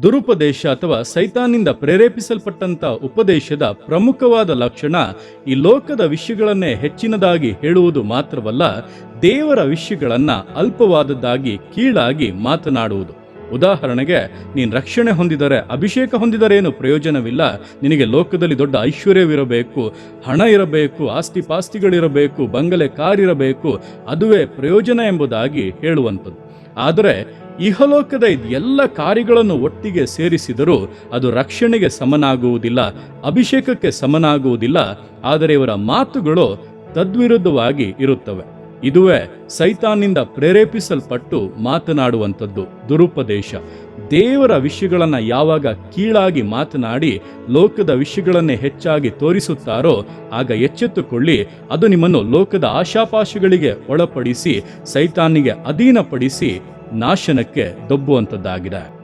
ದುರುಪದೇಶ ಅಥವಾ ಸೈತಾನಿಂದ ಪ್ರೇರೇಪಿಸಲ್ಪಟ್ಟಂತ ಉಪದೇಶದ ಪ್ರಮುಖವಾದ ಲಕ್ಷಣ ಈ ಲೋಕದ ವಿಷಯಗಳನ್ನೇ ಹೆಚ್ಚಿನದಾಗಿ ಹೇಳುವುದು ಮಾತ್ರವಲ್ಲ, ದೇವರ ವಿಷಯಗಳನ್ನ ಅಲ್ಪವಾದದ್ದಾಗಿ ಕೀಳಾಗಿ ಮಾತನಾಡುವುದು. ಉದಾಹರಣೆಗೆ, ನೀನು ರಕ್ಷಣೆ ಹೊಂದಿದರೆ, ಅಭಿಷೇಕ ಹೊಂದಿದರೆ ಏನು ಪ್ರಯೋಜನವಿಲ್ಲ, ನಿನಗೆ ಲೋಕದಲ್ಲಿ ದೊಡ್ಡ ಐಶ್ವರ್ಯವಿರಬೇಕು, ಹಣ ಇರಬೇಕು, ಆಸ್ತಿ ಪಾಸ್ತಿಗಳಿರಬೇಕು, ಬಂಗಲೆ ಕಾರಿರಬೇಕು, ಅದುವೇ ಪ್ರಯೋಜನ ಎಂಬುದಾಗಿ ಹೇಳುವಂಥದ್ದು. ಆದರೆ ಇಹಲೋಕದ ಎಲ್ಲ ಕಾರ್ಯಗಳನ್ನು ಒಟ್ಟಿಗೆ ಸೇರಿಸಿದರೂ ಅದು ರಕ್ಷಣೆಗೆ ಸಮನಾಗುವುದಿಲ್ಲ, ಅಭಿಷೇಕಕ್ಕೆ ಸಮನಾಗುವುದಿಲ್ಲ. ಆದರೆ ಇವರ ಮಾತುಗಳು ತದ್ವಿರುದ್ಧವಾಗಿ ಇರುತ್ತವೆ. ಇದುವೇ ಸೈತಾನಿಂದ ಪ್ರೇರೇಪಿಸಲ್ಪಟ್ಟು ಮಾತನಾಡುವಂಥದ್ದು, ದುರುಪದೇಶ. ದೇವರ ವಿಷಯಗಳನ್ನು ಯಾವಾಗ ಕೀಳಾಗಿ ಮಾತನಾಡಿ ಲೋಕದ ವಿಷಯಗಳನ್ನೇ ಹೆಚ್ಚಾಗಿ ತೋರಿಸುತ್ತಾರೋ ಆಗ ಎಚ್ಚೆತ್ತುಕೊಳ್ಳಿ, ಅದು ನಿಮ್ಮನ್ನು ಲೋಕದ ಆಶಾಪಾಶಗಳಿಗೆ ಒಳಪಡಿಸಿ ಸೈತಾನಿಗೆ ಅಧೀನಪಡಿಸಿ ನಾಶನಕ್ಕೆ ದೊಬ್ಬುವಂಥದ್ದಾಗಿದೆ.